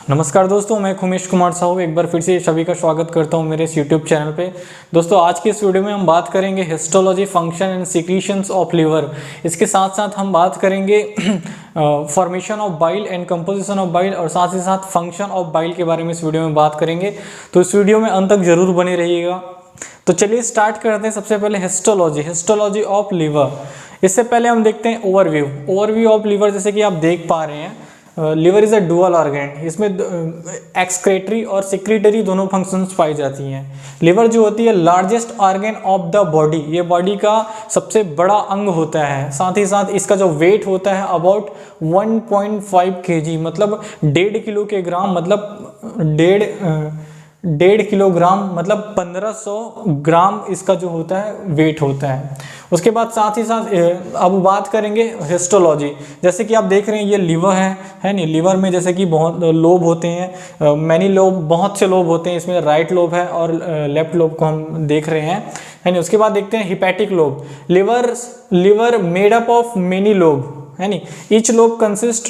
नमस्कार दोस्तों, मैं खुमेश कुमार साहू एक बार फिर से सभी का स्वागत करता हूं मेरे इस यूट्यूब चैनल पे। दोस्तों आज के इस वीडियो में हम बात करेंगे histology, function and secretions of liver. इसके साथ साथ हम बात करेंगे formation of bile and composition of bile और साथ ही साथ फंक्शन ऑफ बाइल के बारे में इस वीडियो में बात करेंगे। तो इस वीडियो में अंत तक जरूर बने रहिएगा। तो चलिए स्टार्ट करते हैं। सबसे पहले हिस्टोलॉजी ऑफ लिवर। इससे पहले हम देखते हैं ओवरव्यू ऑफ लिवर। जैसे कि आप देख पा रहे हैं, liver is a dual organ. इसमें एक्सक्रेटरी और सिक्रीटरी दोनों फंक्शंस पाई जाती हैं। लिवर जो होती है largest organ of the body, ये बॉडी का सबसे बड़ा अंग होता है। साथ ही साथ इसका जो वेट होता है अबाउट 1.5 kg, मतलब 1.5 किलो के ग्राम, मतलब 1.5 किलोग्राम, मतलब 1500 ग्राम इसका जो होता है वेट होता है। उसके बाद साथ ही साथ अब बात करेंगे हिस्टोलॉजी। जैसे कि आप देख रहे हैं ये लिवर है नहीं। लिवर में जैसे कि बहुत लोब होते हैं, मैनी लोब, बहुत से लोब होते हैं। इसमें राइट लोब है और लेफ्ट लोब को हम देख रहे हैं, है नहीं। उसके बाद देखते हैं hepatic lobe. Liver made up of many lobe, है नहीं। Each lobe consist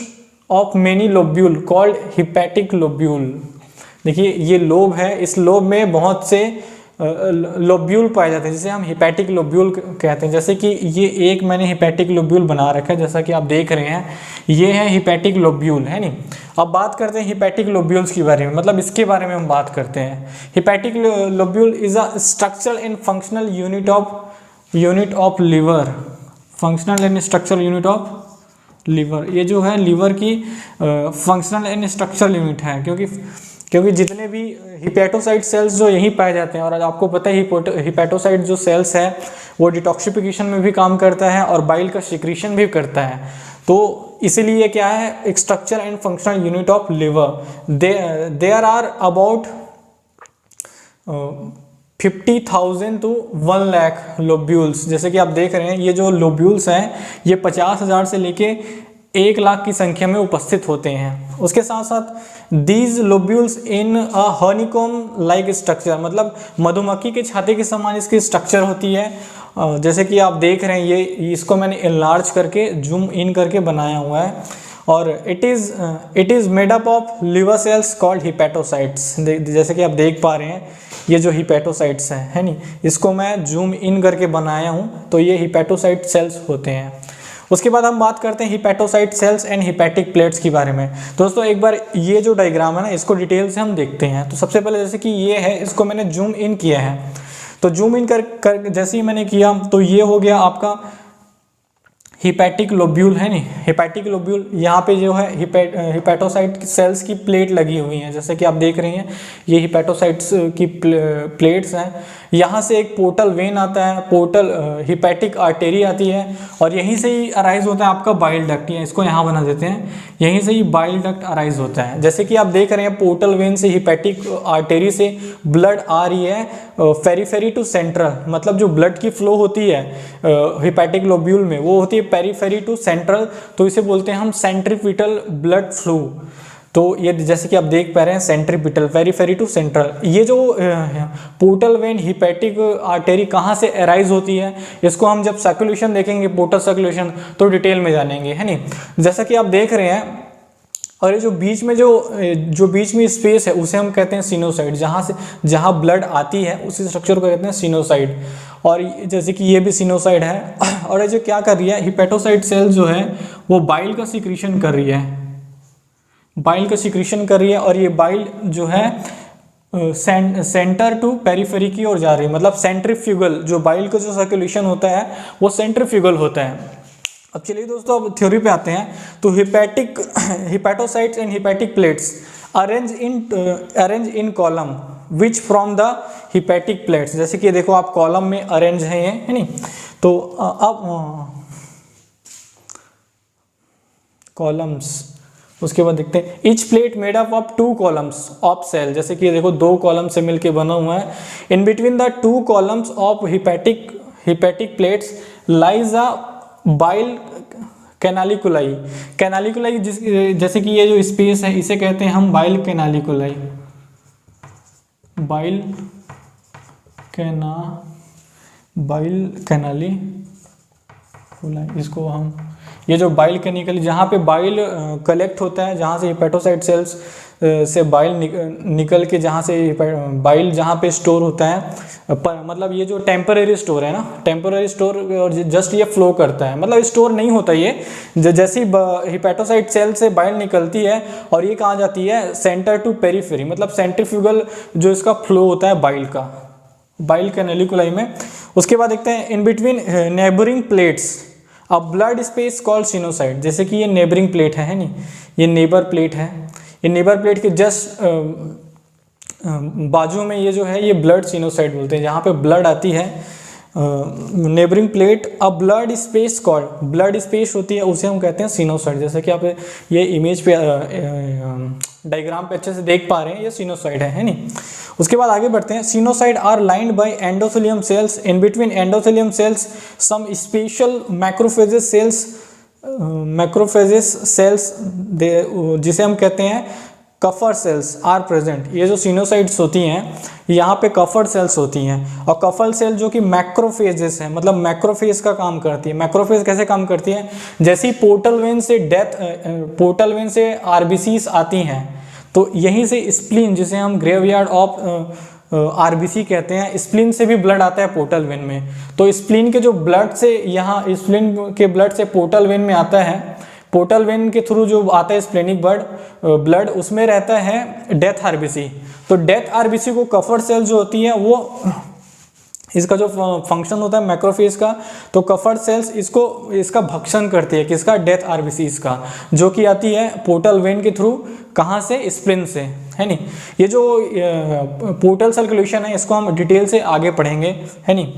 of many lobule called hepatic lobule. देखिए ये लोब है, इस लोब में बहुत से लोब्यूल पाए जाते हैं जिसे हम हिपैटिक लोब्यूल कहते हैं। जैसे कि ये एक मैंने हिपैटिक लोब्यूल बना रखा है, जैसा कि आप देख रहे हैं, ये है हिपैटिक लोब्यूल, है नहीं। अब बात करते हैं हिपैटिक लोब्यूल्स के बारे में, मतलब इसके बारे में हम बात करते हैं। Hepatic lobule is a structural and functional unit of liver. Functional and structural unit of liver, ये जो है लिवर की फंक्शनल एंड स्ट्रक्चरल यूनिट है, क्योंकि जितने भी हिपैटोसाइट सेल्स जो यहीं पाए जाते हैं, और आपको पता है हिपैटोसाइट जो सेल्स है वो डिटॉक्सिफिकेशन में भी काम करता है और बाइल का सिक्रीशन भी करता है। तो इसीलिए क्या है, एक structure and functional unit of liver. There are about 50,000 to 1 lakh lobules. जैसे कि आप देख रहे हैं, ये जो लोब्यूल्स हैं ये 50,000 से लेके 1 लाख की संख्या में उपस्थित होते हैं। उसके साथ साथ these lobules in a honeycomb like structure, मतलब मधुमक्खी के छाते के समान इसकी स्ट्रक्चर होती है। जैसे कि आप देख रहे हैं, ये इसको मैंने एनलार्ज करके जूम इन करके बनाया हुआ है। और it is made up of liver cells called hepatocytes. जैसे कि आप देख पा रहे हैं, ये जो हिपैटोसाइट्स हैं, है नहीं, इसको मैं जूम इन करके बनाया हूँ, तो ये हिपैटोसाइट सेल्स होते हैं। उसके बाद हम बात करते हैं hepatocyte cells and hepatic plates के बारे में। दोस्तों एक बार ये जो डायग्राम है ना, इसको डिटेल से हम देखते हैं। तो सबसे पहले जैसे कि ये है, इसको मैंने जूम इन किया है। तो जूम इन कर जैसे ही मैंने किया तो ये हो गया आपका हिपैटिक लोब्यूल, है नहीं। हिपैटिक लोब्यूल, यहाँ पे जो है हिपैटोसाइट सेल्स की प्लेट लगी हुई हैं। जैसे कि आप देख रहे हैं, ये हिपैटोसाइट्स की प्लेट्स हैं। यहाँ से एक पोर्टल वेन आता है, पोर्टल हिपैटिक आर्टेरी आती है, और यहीं से ही अराइज होता है आपका बाइल डक्ट। या इसको यहाँ बना देते हैं, यहीं से ही बाइल डक्ट अराइज होता है। जैसे कि आप देख रहे हैं, पोर्टल वेन से हिपैटिक आर्टेरी से ब्लड आ रही है पेरीफेरी टू सेंट्रल, मतलब जो ब्लड की फ्लो होती है हिपैटिक लोब्यूल में, वो होती है पेरीफेरी टू सेंट्रल। तो इसे बोलते हैं हम सेंट्रीपिटल ब्लड फ्लो। तो ये जैसे कि आप देख पा रहे हैं, सेंट्रीपिटल, पेरीफेरी टू सेंट्रल। ये जो पोर्टल वेन हिपैटिक आर्टेरी कहाँ से अराइज होती है, इसको हम जब सर्कुलेशन देखेंगे, पोर्टल सर्कुलेशन, तो डिटेल में जानेंगे, है नहीं। जैसा कि आप देख रहे हैं, और ये जो बीच में बीच में स्पेस है उसे हम कहते हैं सिनोसाइड। जहाँ ब्लड आती है उसी स्ट्रक्चर को कहते हैं सिनोसाइड। और जैसे कि ये भी सिनोसाइड है। और ये जो क्या कर रही है, हिपैटोसाइट सेल जो है वो बाइल का सिक्रीशन कर रही है, और ये बाइल जो है सेंटर टू पेरीफेरी की ओर जा रही है, मतलब सेंट्रीफ्यूगल। जो बाइल का जो सर्कुलेशन होता है वो सेंट्रीफ्यूगल होता है। अब चलिए दोस्तों, अब थ्योरी पे आते हैं। तो hepatocytes and hepatic plates arrange in column which from the hepatic plates. जैसे कि देखो आप कॉलम में अरेंज हैं ये, है नहीं। तो अब कॉलम्स, उसके बाद देखते हैं each plate made up of 2 columns of cell. जैसे कि देखो 2 कॉलम से मिलके बना हुआ है। In between the 2 columns of hepatic plates lies a bile canaliculi. जैसे कि ये जो स्पेस है इसे कहते हैं हम बाइल कैनालिकुलाई। बाइल कैनालिकुलाई, इसको हम ये जो बाइल के निकल, जहाँ पे बाइल कलेक्ट होता है, जहाँ से हेपेटोसाइट सेल्स से बाइल निकल के, जहाँ से बाइल जहाँ पे स्टोर होता है, मतलब ये जो टेम्पररी स्टोर है ना, टेम्पररी स्टोर, और जस्ट ये फ्लो करता है, मतलब स्टोर नहीं होता ये। जैसी हेपेटोसाइट सेल से बाइल निकलती है और ये कहाँ जाती है, सेंटर टू पेरीफेरी, मतलब सेंट्रीफ्यूगल जो इसका फ्लो होता है बाइल का, बाइल कैनेलिकुलाई में। उसके बाद देखते हैं in between neighbouring plates a blood space called sinusoid. जैसे कि ये नेबरिंग प्लेट है नहीं, ये नेबर प्लेट है, ये नेबर प्लेट के जस्ट बाजू में ये जो है ये ब्लड सिनोसाइड बोलते हैं, जहाँ पे ब्लड आती है। नेबरिंग प्लेट अ blood space called, blood space होती है उसे हम कहते हैं सिनोसाइड। जैसे कि आप ये इमेज पे डायग्राम पे अच्छे से देख पा रहे हैं, ये सिनोसाइड है नहीं। उसके बाद आगे बढ़ते हैं। Sinusoid are lined by endothelium cells, in between endothelium cells some special macrophages cells, macrophages cells जिसे हम कहते हैं कफर सेल्स आर प्रेजेंट। ये जो सिनोसाइड्स होती हैं यहाँ पे कफर सेल्स होती हैं, और कफर सेल जो कि मैक्रोफेजेस है, मतलब मैक्रोफेज का काम करती है। मैक्रोफेज कैसे काम करती है, जैसे पोर्टल वेन से पोर्टल वेन से आरबीसीज आती हैं, तो यहीं से स्प्लीन, जिसे हम ग्रेवयार्ड ऑफ आरबीसी कहते हैं, स्प्लीन से भी ब्लड आता है पोर्टल वेन में। तो स्प्लीन के जो ब्लड से, यहाँ स्प्लीन के ब्लड से पोर्टल वेन में आता है, पोर्टल वेन के थ्रू जो आता है स्प्लेनिक ब्लड, उसमें रहता है डेथ आरबीसी। तो डेथ आरबीसी को कफर सेल जो होती है वो, इसका जो फंक्शन होता है मैक्रोफेज का, तो कफर सेल्स इसका भक्षण करती है, किसका, डेथ आरबीसी का, जो कि आती है पोर्टल वेन के थ्रू, कहाँ से, स्प्लिन से, है नहीं। ये जो पोर्टल सर्कुलेशन है इसको हम डिटेल से आगे पढ़ेंगे, है नहीं।